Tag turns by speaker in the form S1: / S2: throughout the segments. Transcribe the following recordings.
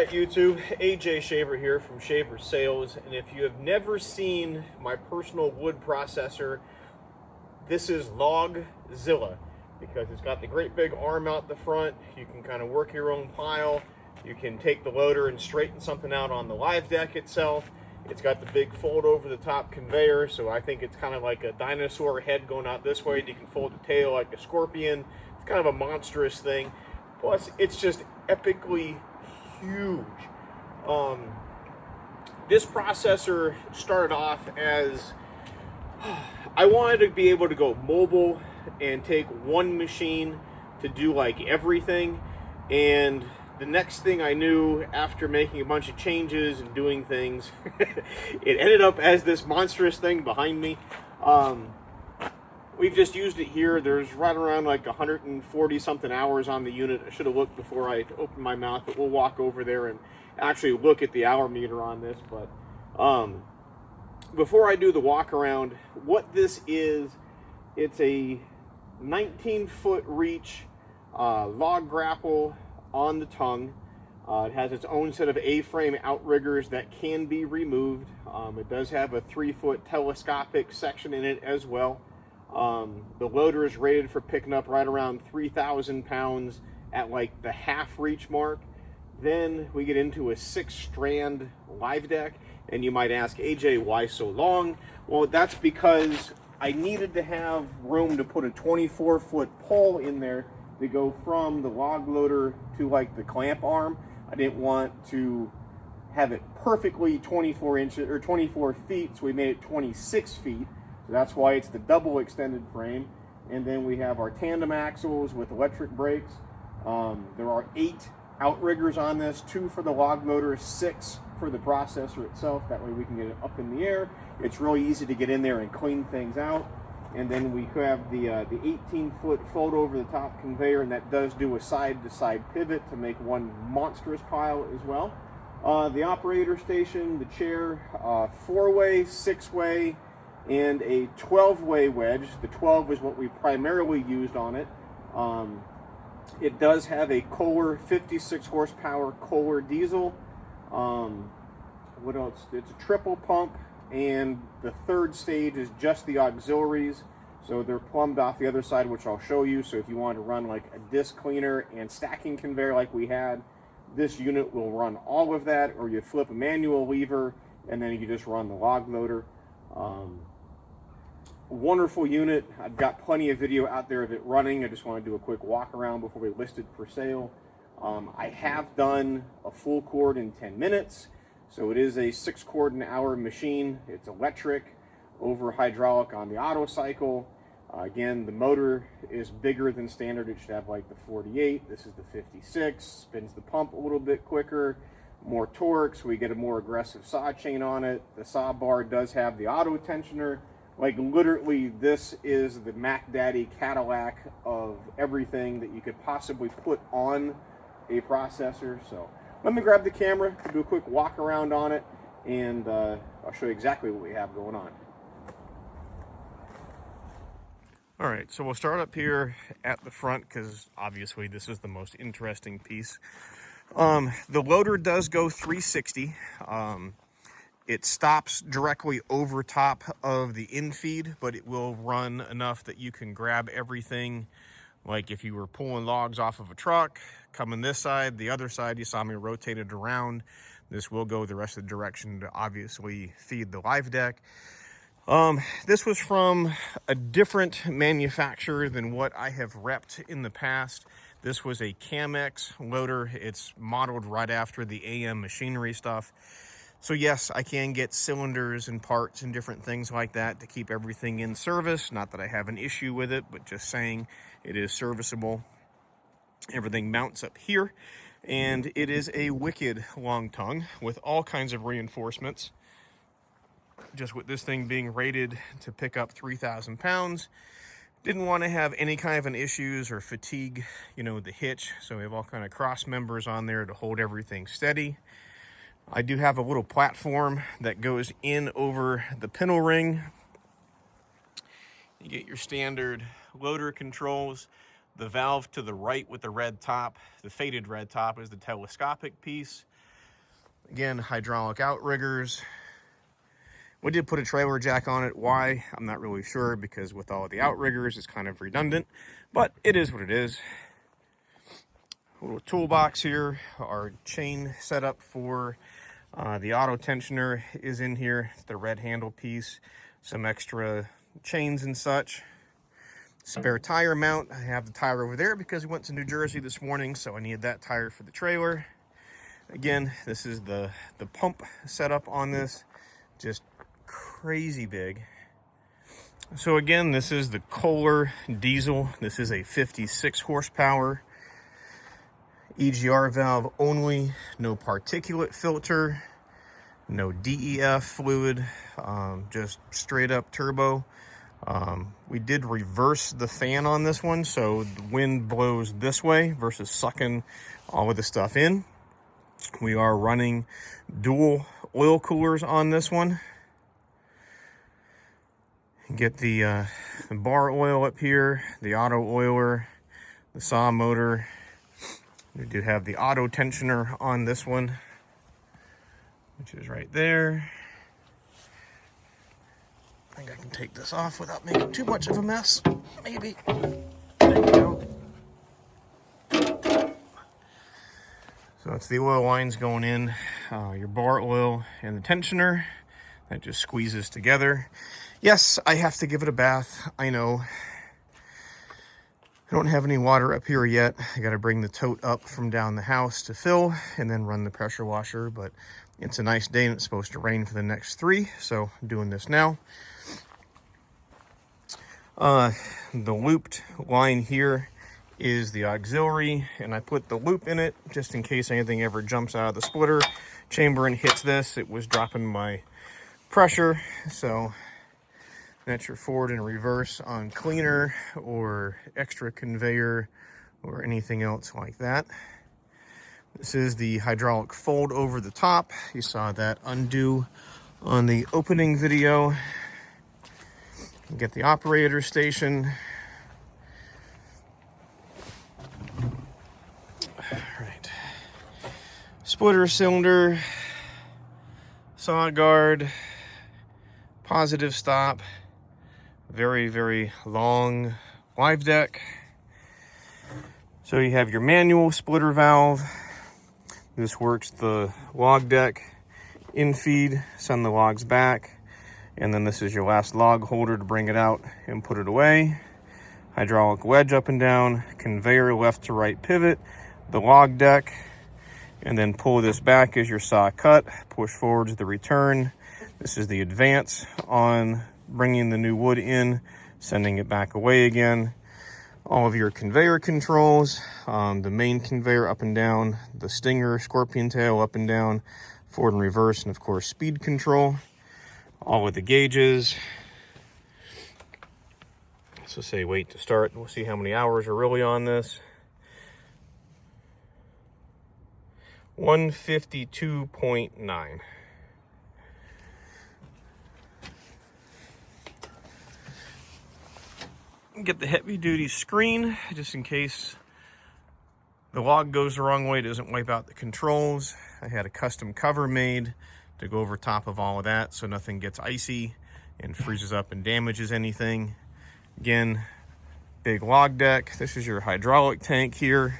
S1: Alright YouTube, AJ Shaver here from Shaver Sales, and if you have never seen my personal wood processor, this is Logzilla, because it's got the great big arm out the front. You can kind of work your own pile. You can take the loader and straighten something out on the live deck itself. It's got the big fold over the top conveyor, so I think it's kind of like a dinosaur head going out this way, and you can fold the tail like a scorpion. It's kind of a monstrous thing. Plus, it's just epically huge. This processor started off as I wanted to be able to go mobile and take one machine to do like everything, and the next thing I knew, after making a bunch of changes and doing things, it ended up as this monstrous thing behind me. We've just used it here. There's right around like 140 something hours on the unit. I should have looked before I opened my mouth, but we'll walk over there and actually look at the hour meter on this. But before I do the walk around, what this is, it's a 19-foot reach log grapple on the tongue. It has its own set of A-frame outriggers that can be removed. It does have a 3-foot telescopic section in it as well. The loader is rated for picking up right around 3,000 pounds at like the half reach mark. Then we get into a 6-strand live deck, and you might ask, AJ, why so long? Well, that's because I needed to have room to put a 24-foot pole in there to go from the log loader to like the clamp arm. I didn't want to have it perfectly 24 inches or 24 feet, so we made it 26 feet. So that's why it's the double extended frame. And then we have our tandem axles with electric brakes. There are 8 outriggers on this, 2 for the log loader, 6 for the processor itself. That way we can get it up in the air. It's really easy to get in there and clean things out. And then we have the 18-foot fold over the top conveyor, and that does do a side-to-side pivot to make one monstrous pile as well. The operator station, the chair, 4-way, 6-way, and a 12-way wedge. The 12 is what we primarily used on it. It does have a Kohler 56 horsepower Kohler Diesel. What else? It's a triple pump, and the 3rd stage is just the auxiliaries. So they're plumbed off the other side, which I'll show you. So if you want to run like a disc cleaner and stacking conveyor like we had, this unit will run all of that, or you flip a manual lever and then you just run the log loader. Wonderful unit. I've got plenty of video out there of it running. I just want to do a quick walk around before we list it for sale. I have done a full cord in 10 minutes. So it is a 6-cord an hour machine. It's electric, over hydraulic on the auto cycle. Again, the motor is bigger than standard. It should have like the 48. This is the 56. Spins the pump a little bit quicker, more torque, so we get a more aggressive saw chain on it. The saw bar does have the auto tensioner. Like literally, this is the Mac Daddy Cadillac of everything that you could possibly put on a processor. So let me grab the camera, do a quick walk around on it, and I'll show you exactly what we have going on. All right, so we'll start up here at the front, because obviously this is the most interesting piece. The loader does go 360. It stops directly over top of the infeed, but it will run enough that you can grab everything. Like if you were pulling logs off of a truck, coming this side, the other side, you saw me rotate it around. This will go the rest of the direction to obviously feed the live deck. This was from a different manufacturer than what I have repped in the past. This was a Camex loader. It's modeled right after the AM machinery stuff. So yes, I can get cylinders and parts and different things like that to keep everything in service. Not that I have an issue with it, but just saying it is serviceable. Everything mounts up here, and it is a wicked long tongue with all kinds of reinforcements. Just with this thing being rated to pick up 3,000 pounds, didn't want to have any kind of an issues or fatigue, you know, the hitch. So we have all kind of cross members on there to hold everything steady. I do have a little platform that goes in over the pintle ring. You get your standard loader controls. The valve to the right with the red top, the faded red top, is the telescopic piece. Again, hydraulic outriggers. We did put a trailer jack on it. Why? I'm not really sure, because with all of the outriggers, it's kind of redundant, but it is what it is. A little toolbox here. Our chain setup for the auto tensioner is in here. It's the red handle piece, some extra chains and such. Spare tire mount. I have the tire over there because we went to New Jersey this morning, so I needed that tire for the trailer. Again, this is the pump setup on this. Just crazy big. So again, this is the Kohler Diesel. This is a 56 horsepower. EGR valve only, no particulate filter, no DEF fluid, just straight up turbo. We did reverse the fan on this one, so the wind blows this way versus sucking all of the stuff in. We are running dual oil coolers on this one. Get the bar oil up here, the auto oiler, the saw motor. We do have the auto tensioner on this one, which is right there. I think I can take this off without making too much of a mess. Maybe. There we go. So it's the oil lines going in, your bar oil and the tensioner. That just squeezes together. Yes, I have to give it a bath. I know. I don't have any water up here yet. I got to bring the tote up from down the house to fill and then run the pressure washer. But it's a nice day and it's supposed to rain for the next 3. So I'm doing this now. The looped line here is the auxiliary, and I put the loop in it just in case anything ever jumps out of the splitter chamber and hits this. It was dropping my pressure, so that's your forward and reverse on cleaner or extra conveyor or anything else like that. This is the hydraulic fold over the top. You saw that undo on the opening video. Get the operator station. All right. Splitter cylinder, saw guard, positive stop, very, very long live deck. So you have your manual splitter valve. This works the log deck in feed, send the logs back. And then this is your last log holder to bring it out and put it away. Hydraulic wedge up and down, conveyor left to right pivot, the log deck, and then pull this back as your saw cut, push forward to the return. This is the advance on bringing the new wood in, sending it back away again. All of your conveyor controls, the main conveyor up and down, the stinger, scorpion tail up and down, forward and reverse, and of course speed control. All of the gauges. So say wait to start. We'll see how many hours are really on this. 152.9. Get the heavy duty screen just in case the log goes the wrong way, it doesn't wipe out the controls. I had a custom cover made to go over top of all of that so nothing gets icy and freezes up and damages anything. Again, big log deck. This is your hydraulic tank here.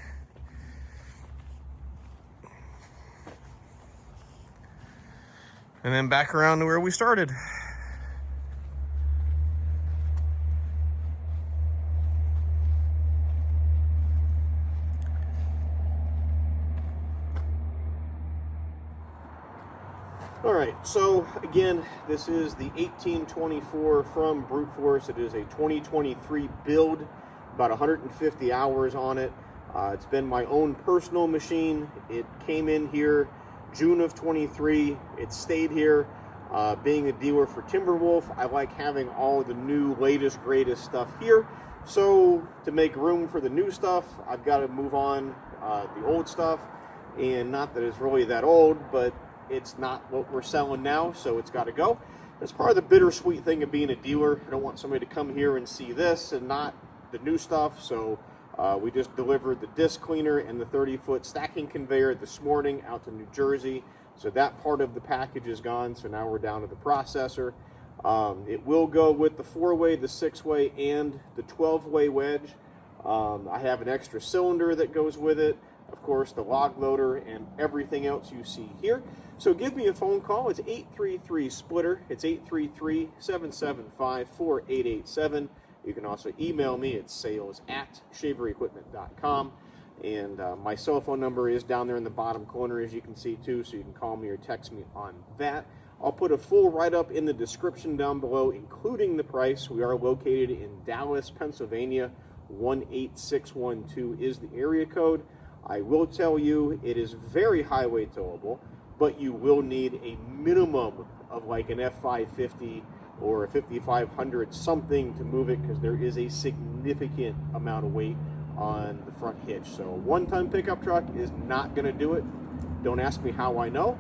S1: And then back around to where we started. All right, so again, this is the 1824 from Brute Force. It is a 2023 build, about 150 hours on it. It's been my own personal machine. It came in here June of 23. It stayed here. Being a dealer for Timberwolf, I like having all of the new, latest, greatest stuff here. So to make room for the new stuff, I've got to move on the old stuff. And not that it's really that old, but it's not what we're selling now, so it's got to go. That's part of the bittersweet thing of being a dealer. I don't want somebody to come here and see this and not the new stuff, so we just delivered the disc cleaner and the 30-foot stacking conveyor this morning out to New Jersey. So that part of the package is gone. So now we're down to the processor. It will go with the 4-way, the 6-way, and the 12-way wedge. I have an extra cylinder that goes with it. Of course, the log loader and everything else you see here. So give me a phone call. It's 833-SPLITTER. It's 833-775-4887. You can also email me at sales@shaverequipment.com. And my cell phone number is down there in the bottom corner, as you can see too, so you can call me or text me on that. I'll put a full write-up in the description down below, including the price. We are located in Dallas, Pennsylvania. 18612 is the area code. I will tell you, it is very highway towable, but you will need a minimum of like an F550 or a 5500 something to move it, because there is a significant amount of weight on the front hitch. So a 1-ton pickup truck is not going to do it. Don't ask me how I know.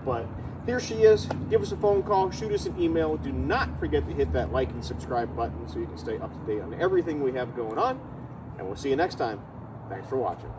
S1: But here she is. Give us a phone call, shoot us an email. Do not forget to hit that like and subscribe button so you can stay up to date on everything we have going on. And we'll see you next time. Thanks for watching.